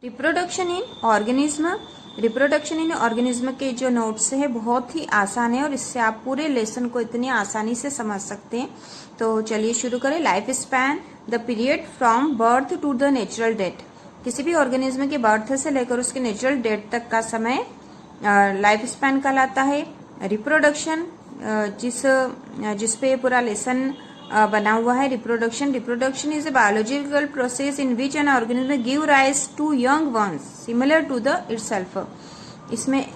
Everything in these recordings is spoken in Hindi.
रिप्रोडक्शन इन ऑर्गेनिज्म के जो नोट्स है बहुत ही आसान है और इससे आप पूरे लेसन को इतनी आसानी से समझ सकते हैं। तो चलिए शुरू करें। Life span, the period from birth to the natural death. किसी भी ऑर्गेनिज्म के बर्थ से लेकर उसके नेचुरल डेथ तक का समय लाइफ स्पैन कहलाता है। रिप्रोडक्शन जिस पे पूरा लेसन बना हुआ है। Reproduction is a biological process in which an organism give rise to young ones similar to the itself. इसमें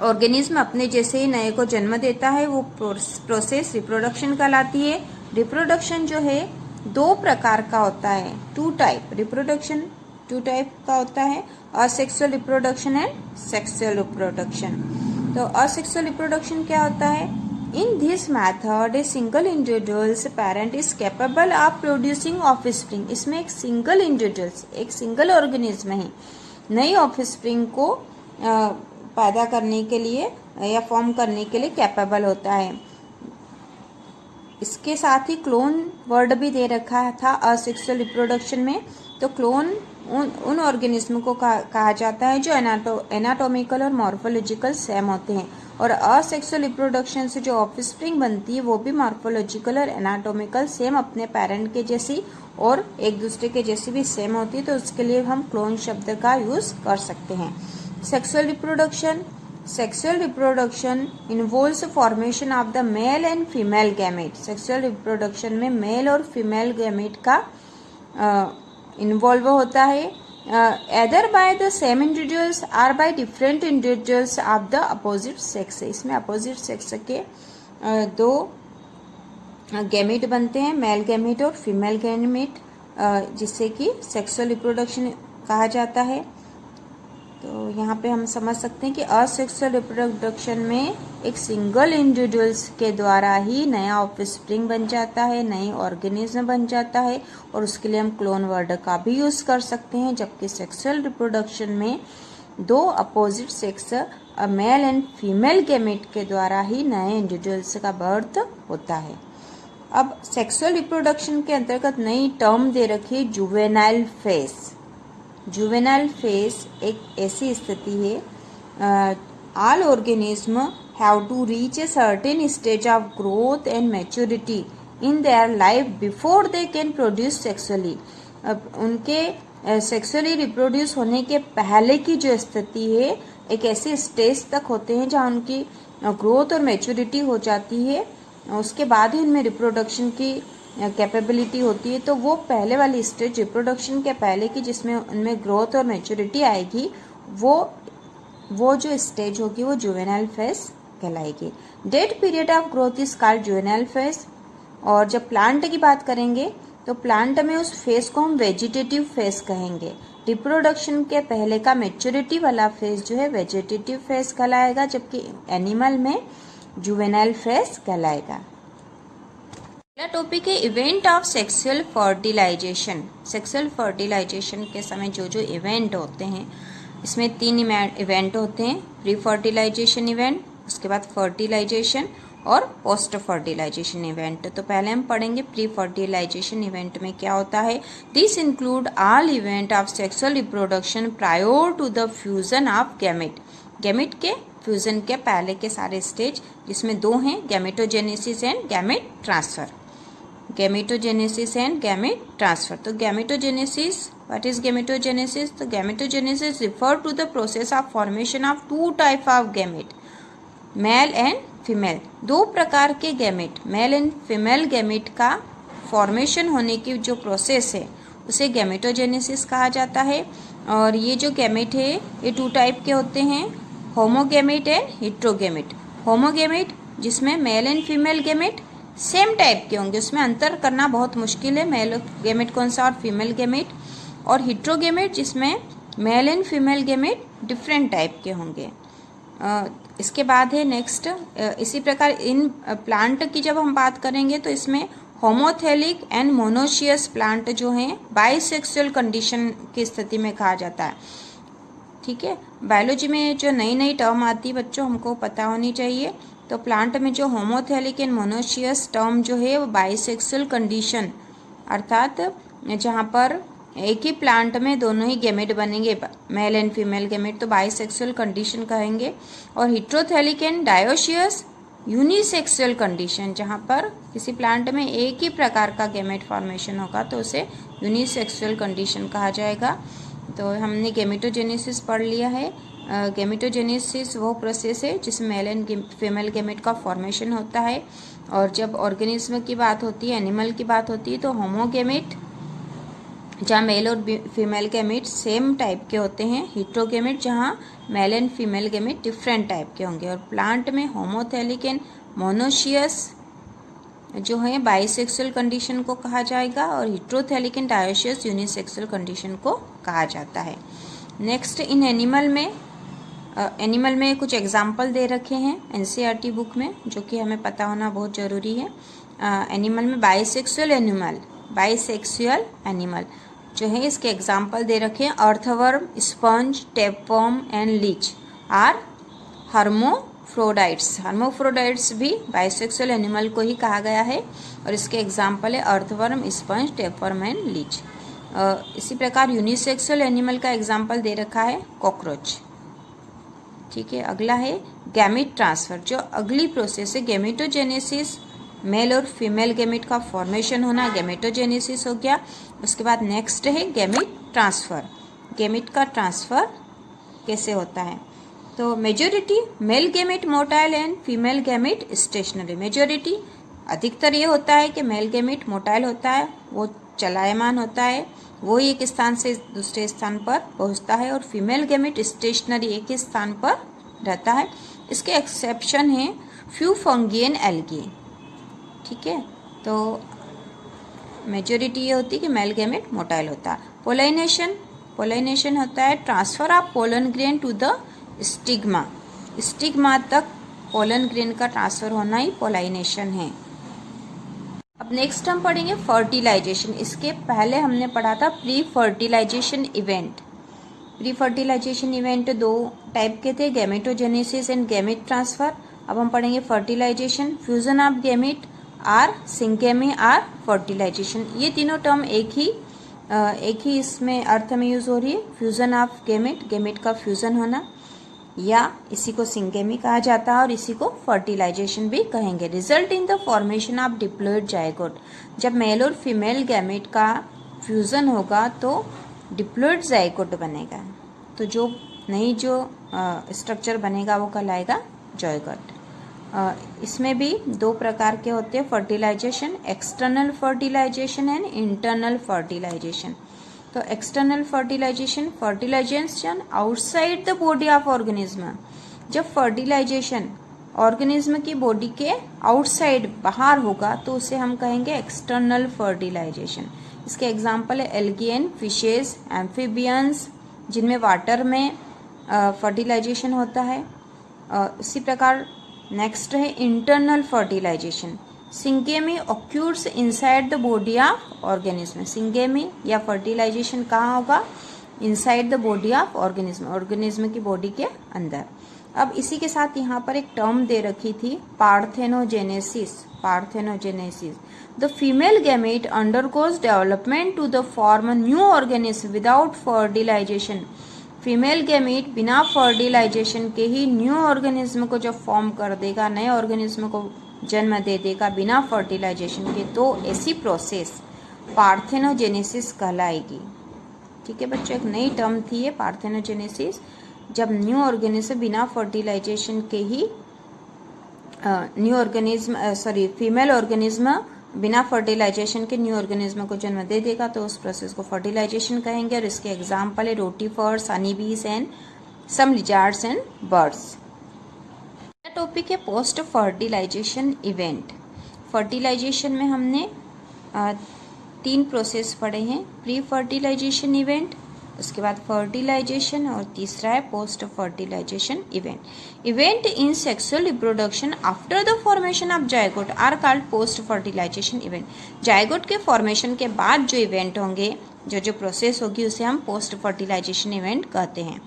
ऑर्गेनिज्म अपने जैसे ही नए को जन्म देता है, वो प्रोसेस रिप्रोडक्शन कहलाती है। रिप्रोडक्शन जो है दो प्रकार का होता है, रिप्रोडक्शन टू टाइप का होता है, asexual reproduction and sexual reproduction. तो असेक्सुअल रिप्रोडक्शन क्या होता है? In this method, a single individual's parent is capable of producing offspring. इसमें एक सिंगल ऑर्गेनिज्म है नई ऑफस्प्रिंग को पैदा करने के लिए या फॉर्म करने के लिए कैपेबल होता है। इसके साथ ही क्लोन वर्ड भी दे रखा था असेक्सुअल रिप्रोडक्शन में। तो क्लोन उन ऑर्गेनिज्म को कहा जाता है जो एनाटॉमिकल और मॉर्फोलॉजिकल सेम होते हैं, और असेक्सुअल रिप्रोडक्शन से जो ऑफस्प्रिंग बनती है वो भी मॉर्फोलॉजिकल और एनाटॉमिकल सेम अपने पेरेंट के जैसी और एक दूसरे के जैसी भी सेम होती है। तो उसके लिए हम क्लोन शब्द का यूज कर सकते हैं। Sexual reproduction involves formation of the mail and female gamete. Sexual reproduction में मेल और फीमेल गैमेट का इन्वॉल्व होता है, either by the same individuals or by different individuals of the opposite sex। इसमें अपोजिट सेक्स के दो गैमेट बनते हैं, मेल गैमेट और फीमेल गैमेट, जिससे कि सेक्सुअल रिप्रोडक्शन कहा जाता है। तो यहाँ पे हम समझ सकते हैं कि असेक्सुअल रिप्रोडक्शन में एक सिंगल इंडिविजुअल्स के द्वारा ही नया ऑफस्प्रिंग बन जाता है, नई ऑर्गेनिज्म बन जाता है, और उसके लिए हम क्लोन वर्ड का भी यूज कर सकते हैं। जबकि सेक्सुअल रिप्रोडक्शन में दो opposite sex mail and female gamete के द्वारा ही नए इंडिविजुअल्स का बर्थ होता है। अब सेक्सुअल रिप्रोडक्शन के अंतर्गत नई टर्म दे रखी है जुवेनाइल फेज। जुवेनाइल फेज एक ऐसी स्थिति है, all organism have to reach a certain stage of growth and maturity in their life before they can produce sexually. उनके सेक्सुअली रिप्रोड्यूस होने के पहले की जो स्थिति है, एक ऐसे स्टेज तक होते हैं जहाँ उनकी ग्रोथ और मैच्योरिटी हो जाती है, उसके बाद ही उनमें रिप्रोडक्शन की कैपेबिलिटी होती है। तो वो पहले वाली स्टेज रिप्रोडक्शन के पहले की, जिसमें उनमें ग्रोथ और मैच्योरिटी आएगी, वो जो स्टेज होगी वो जुवेनाइल फेज कहलाएगी। Dead period of growth is called juvenile phase. और जब प्लांट की बात करेंगे तो प्लांट में उस फेज को हम वेजिटेटिव फेज कहेंगे। रिप्रोडक्शन के पहले का मैच्योरिटी वाला फेज जो है वेजिटेटिव फेज कहलाएगा, जबकि एनिमल में जुवेनाइल फेज कहलाएगा। अगला टॉपिक है event of sexual fertilization. Sexual fertilization के समय जो इवेंट होते हैं, इसमें 3 इवेंट होते हैं, प्री फर्टिलाइजेशन इवेंट, उसके बाद फर्टिलाइजेशन और पोस्ट फर्टिलाइजेशन इवेंट। तो पहले हम पढ़ेंगे प्री फर्टिलाइजेशन इवेंट में क्या होता है। This include all event of sexual reproduction prior to the fusion of gamete. Gamete के फ्यूजन के पहले के सारे स्टेज, जिसमें 2 हैं, gametogenesis and gamete transfer. Gametogenesis and gamete transfer. तो गैमेटोजेनेसिस, व्हाट इज गैमेटोजेनेसिस? तो gametogenesis refer to the process of formation of 2 type of gamete, male and female. 2 प्रकार के gamete, male and female gamete का फॉर्मेशन होने की जो प्रोसेस है उसे गैमेटोजेनेसिस कहा जाता है। और ये जो गैमेट है ये 2 टाइप के होते हैं, होमोगैमेट एंड हेट्रोगैमेट। होमोगैमेट जिसमें mail and female gamete same type के होंगे, उसमें अंतर करना बहुत मुश्किल है, मेल गैमेट कौन सा और फीमेल गैमेट। और हेट्रोगैमेट जिसमें mail and female gamete different type के होंगे। इसके बाद है नेक्स्ट, इसी प्रकार इन प्लांट की जब हम बात करेंगे तो इसमें होमोथेलिक एंड मोनोशियस प्लांट जो हैं बाइसेक्सुअल कंडीशन की स्थिति में कहा जाता है। ठीक है, बायोलॉजी में जो नई टर्म आती है बच्चों हमको पता होनी चाहिए। तो प्लांट में जो होमोथेलिक एंड मोनोशियस टर्म जो है वो बाइसेक्सुअल कंडीशन, अर्थात जहाँ पर एक ही प्लांट में दोनों ही गैमेट बनेंगे, मेल एंड फीमेल गैमेट, तो बाइसेक्सुअल कंडीशन कहेंगे। और हेटेरोथैलिक एंड डायोशियस यूनिसेक्सुअल कंडीशन, जहाँ पर किसी प्लांट में एक ही प्रकार का गैमेट फॉर्मेशन होगा तो उसे यूनिसेक्सुअल कंडीशन कहा जाएगा। तो हमने गैमेटोजेनेसिस पढ़ लिया है। गैमेटोजेनेसिस वो प्रोसेस है जिसमें मेल एंड फीमेल गैमेट का फॉर्मेशन होता है। और जब ऑर्गेनिज्म की बात होती है, एनिमल की बात होती है, तो होमोगैमेट, जहाँ मेल और फीमेल गैमेट सेम टाइप के होते हैं। हेटेरोगैमेट, जहाँ mail and female gamete different type के होंगे। और प्लांट में होमोथैलिक एंड मोनोशियस जो है बाइसेक्सुअल कंडीशन को कहा जाएगा, और हेटेरोथैलिक एंड डायोशियस यूनिसेक्सुअल कंडीशन को कहा जाता है। नेक्स्ट, इन एनिमल में कुछ एग्जाम्पल दे रखे हैं एनसीईआरटी बुक में, जो कि हमें पता होना बहुत ज़रूरी है। एनिमल में बाइसेक्सुअल एनिमल जो है, इसके एग्जाम्पल दे रखे हैं। Earthworm, sponge, tapeworm and leech are hermaphrodites. Hermaphrodites भी बाइसेक्सुअल एनिमल को ही कहा गया है, और इसके एग्जाम्पल है earthworm, sponge, tapeworm and Leach. इसी प्रकार यूनिसेक्सुअल एनिमल का एग्जाम्पल दे रखा है कॉकरोच। ठीक है, अगला है गैमेट ट्रांसफर, जो अगली प्रोसेस है। गैमेटोजेनेसिस, मेल और फीमेल गैमेट का फॉर्मेशन होना, गैमेटोजेनेसिस हो गया। उसके बाद नेक्स्ट है गैमेट ट्रांसफर। गैमेट का ट्रांसफर कैसे होता है? तो majority male gamete motile and female gamete stationary. Majority, अधिकतर ये होता है कि मेल गैमेट मोटाइल होता है, वो चलायमान होता है, वो एक स्थान से दूसरे स्थान पर पहुंचता है, और फीमेल गैमेट स्टेशनरी, एक ही स्थान पर रहता है। इसके एक्सेप्शन है फ्यू फंगी एंड एल्गी। ठीक है, तो मेजोरिटी ये होती है कि मेल गैमेट मोटाइल होता है। पोलिनेशन होता है transfer of pollen grain to the stigma. Stigma तक पोलन ग्रेन का ट्रांसफर होना ही पोलिनेशन है। अब नेक्स्ट हम पढ़ेंगे फर्टिलाइजेशन। इसके पहले हमने पढ़ा था pre fertilization event. Pre fertilization event दो टाइप के थे, गैमेटोजेनेसिस एंड गैमेट ट्रांसफर। अब हम पढ़ेंगे fertilization, fusion of gamete or syngamy or fertilization. ये तीनों टर्म एक ही इसमें अर्थ में यूज हो रही है। फ्यूजन ऑफ गैमेट, गैमेट का फ्यूजन होना, या इसी को सिंगेमी कहा जाता है, और इसी को फर्टिलाइजेशन भी कहेंगे। Result in the formation of diploid zygote. जब मेल और फीमेल गैमेट का फ्यूजन होगा तो डिप्लॉयड जाइगोट बनेगा, तो जो स्ट्रक्चर बनेगा वो कहलाएगा जाइगोट। इसमें भी दो प्रकार के होते हैं fertilisation, external fertilisation and internal fertilisation. तो external fertilisation outside the body of organism. जब फर्टिलाइजेशन ऑर्गेनिज्म की बॉडी के आउटसाइड, बाहर होगा, तो उसे हम कहेंगे एक्सटर्नल फर्टिलाइजेशन। इसके एग्जाम्पल है एल्गी एंड फिशेज, एम्फीबियंस, जिनमें वाटर में फर्टिलाइजेशन होता है। इसी प्रकार नेक्स्ट है internal fertilisation. Syngamy occurs inside the body of organism. Syngamy या फर्टिलाइजेशन कहाँ होगा? Inside the body of organism, organism की बॉडी के अंदर। अब इसी के साथ यहाँ पर एक टर्म दे रखी थी, parthenogenesis. The female gamete undergoes development to the form new organism without fertilization. Female gamete बिना फर्टिलाइजेशन के ही न्यू ऑर्गेनिज्म को जब फॉर्म कर देगा, नए ऑर्गेनिज्म को जन्म दे देगा बिना फर्टिलाइजेशन के, तो ऐसी प्रोसेस पार्थेनोजेनेसिस कहलाएगी। ठीक है बच्चों, एक नई टर्म थी ये पार्थेनोजेनेसिस, जब न्यू ऑर्गेनिज्म बिना फर्टिलाइजेशन के ही फीमेल ऑर्गेनिज्म बिना फर्टिलाइजेशन के न्यू ऑर्गेनिज्म को जन्म दे देगा, तो उस प्रोसेस को फर्टिलाइजेशन कहेंगे। और इसके एग्जाम्पल है rotifers, honeybees and some lizards and birds. Topic है पोस्ट फर्टिलाइजेशन इवेंट। फर्टिलाइजेशन में हमने 3 प्रोसेस पढ़े हैं, प्री फर्टिलाइजेशन इवेंट, उसके बाद फर्टिलाइजेशन, और तीसरा है post fertilization event. Event in sexual reproduction after the formation of zygote are called post fertilization event. Zygote के फॉर्मेशन के बाद जो इवेंट होंगे, जो प्रोसेस होगी, उसे हम पोस्ट फर्टिलाइजेशन इवेंट कहते हैं।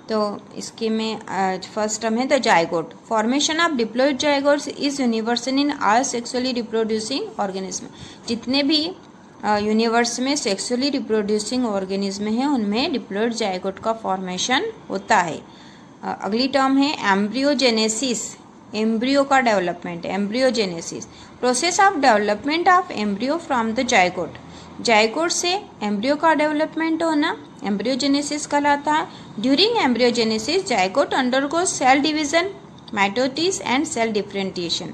तो इसके में फर्स्ट टर्म है the zygote. Formation of diploid zygotes is universal in all sexually reproducing organism. जितने भी यूनिवर्स में सेक्सुअली रिप्रोड्यूसिंग ऑर्गेनिज्म है उनमें डिप्लॉइड जायगोट का फॉर्मेशन होता है। अगली टर्म है एम्ब्रियोजेनेसिस, एम्ब्रियो का development, embryogenesis process of development of embryo from the zygote, zygote से एम्ब्रियो का डेवलपमेंट होना एम्ब्रियोजेनेसिस कहलाता है। During embryogenesis zygote undergo cell division, mitosis and cell differentiation,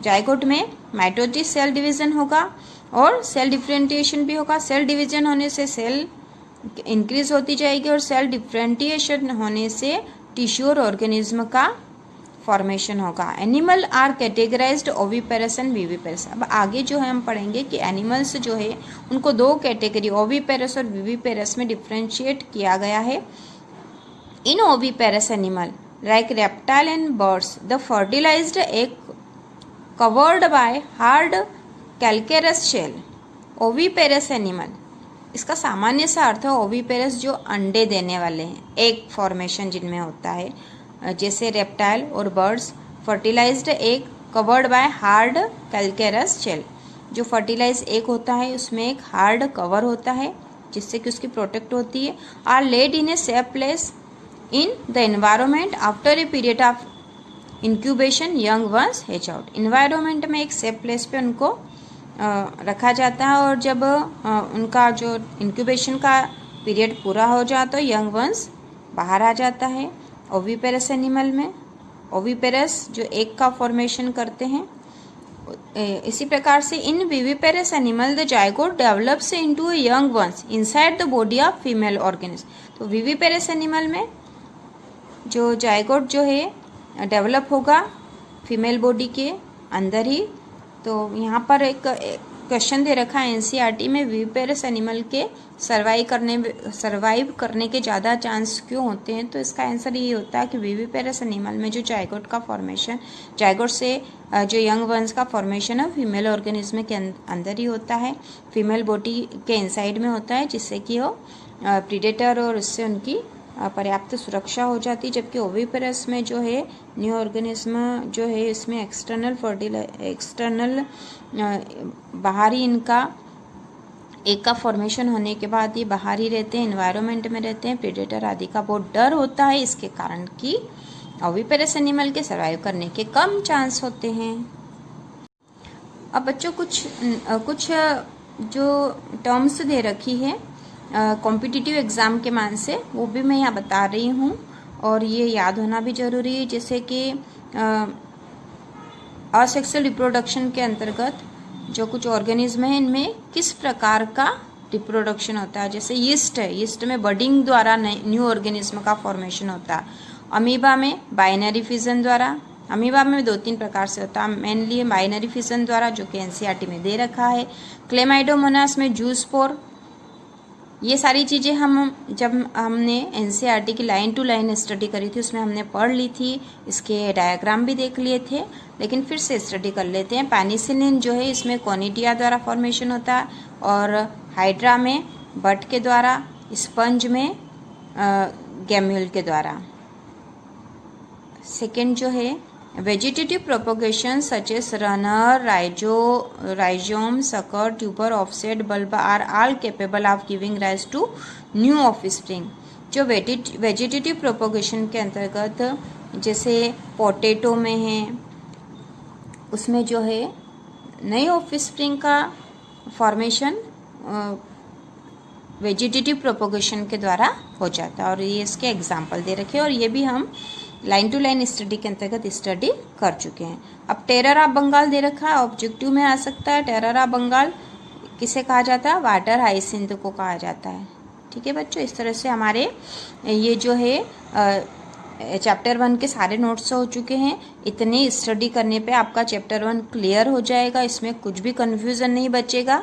zygote में माइटोसिस सेल डिवीजन होगा और सेल डिफरेंटिएशन भी होगा। सेल डिवीजन होने से सेल इंक्रीज होती जाएगी और सेल डिफरेंटिएशन होने से टिश्यू और ऑर्गेनिज्म का फॉर्मेशन होगा। Animal are categorized oviparous and viviparous. अब आगे जो है हम पढ़ेंगे कि एनिमल्स जो है उनको दो कैटेगरी ओविपेरस और विविपेरस में डिफ्रेंशिएट किया गया है। In oviparous animal like reptile and birds the fertilised egg covered by hard calcareous shell. Oviparous animal, इसका सामान्य सा अर्थ है ओविपेरस जो अंडे देने वाले हैं, एग फॉर्मेशन जिनमें होता है, जैसे रेप्टाइल और birds. Fertilised egg covered by hard calcareous shell, जो फर्टिलाइज एग होता है उसमें एक हार्ड कवर होता है जिससे कि उसकी प्रोटेक्ट होती है। Are laid in a safe place in the environment after a period of incubation young ones hatch out. Environment में एक सेफ प्लेस पे उनको रखा जाता है और जब उनका जो इंक्यूबेशन का पीरियड पूरा हो जाता है यंग वंस बाहर आ जाता है। ओविपेरस एनिमल में ओविपेरस जो एग का फॉर्मेशन करते हैं, इसी प्रकार से in viviparous animal the zygote develops into a young ones inside the body of female organism. तो विविपेरस एनिमल में जो जायगोट जो है डेवलप होगा फीमेल बॉडी के अंदर ही। तो यहाँ पर एक क्वेश्चन दे रखा है एनसीईआरटी में, विविपेरस एनिमल के सर्वाइव करने के ज़्यादा चांस क्यों होते हैं? तो इसका आंसर ये होता है कि विविपेरस एनिमल में जो जायगोट का फॉर्मेशन, जायगोट से जो यंग वंस का फॉर्मेशन है फीमेल ऑर्गेनिज्म के अंदर ही होता है, फीमेल बॉडी के इनसाइड में होता है, जिससे कि वो प्रीडेटर और उससे उनकी पर्याप्त सुरक्षा हो जाती है। जबकि ओविपेरस में जो है न्यू ऑर्गेनिज्म जो है इसमें एक्सटर्नल बाहरी इनका एक का फॉर्मेशन होने के बाद ये बाहर ही रहते हैं, एनवायरनमेंट में रहते हैं, प्रेडेटर आदि का बहुत डर होता है, इसके कारण कि ओविपेरस एनिमल के सर्वाइव करने के कम चांस होते हैं। अब बच्चों कुछ जो टर्म्स दे रखी है कॉम्पिटिटिव एग्ज़ाम के मान से, वो भी मैं यहाँ बता रही हूँ और ये याद होना भी ज़रूरी है। जैसे कि असेक्सुअल रिप्रोडक्शन के अंतर्गत जो कुछ ऑर्गेनिज्म है इनमें किस प्रकार का रिप्रोडक्शन होता है। जैसे यीस्ट है, यीस्ट में बडिंग द्वारा न्यू ऑर्गेनिज्म का फॉर्मेशन होता है। अमीबा में बाइनरी फिजन द्वारा, अमीबा में 2-3 प्रकार से होता है, मेनली बाइनरी फिजन द्वारा जो कि एनसीईआरटी में दे रखा है। क्लेमाइडोमोनास में जूस्पोर। ये सारी चीज़ें जब हमने एनसीईआरटी की लाइन टू लाइन स्टडी करी थी उसमें हमने पढ़ ली थी, इसके डायग्राम भी देख लिए थे, लेकिन फिर से स्टडी कर लेते हैं। पेनिसिलिन जो है इसमें कोनिडिया द्वारा फॉर्मेशन होता है और हाइड्रा में बट के द्वारा, स्पंज में गैम्यूल के द्वारा। सेकेंड जो है vegetative propagation such as runner, rhizome, sucker, tuber, offset, bulb are all capable of giving rise to new offspring. जो वेजिटेटिव प्रोपोगेशन के अंतर्गत जैसे पोटैटो में है, उसमें जो है नई ऑफस्प्रिंग का फॉर्मेशन वेजिटेटिव प्रोपोगेशन के द्वारा हो जाता है और ये इसके एग्जाम्पल दे रखे हैं और ये भी हम लाइन टू लाइन स्टडी के अंतर्गत स्टडी कर चुके हैं। अब टेरर ऑफ बंगाल दे रखा है, ऑब्जेक्टिव में आ सकता है। टेरर ऑफ बंगाल किसे कहा जाता है? वाटर हाइसिंथ को कहा जाता है। ठीक है बच्चों, इस तरह से हमारे ये जो है चैप्टर 1 के सारे नोट्स हो चुके हैं। इतनी स्टडी करने पे आपका चैप्टर 1 क्लियर हो जाएगा, इसमें कुछ भी कन्फ्यूज़न नहीं बचेगा।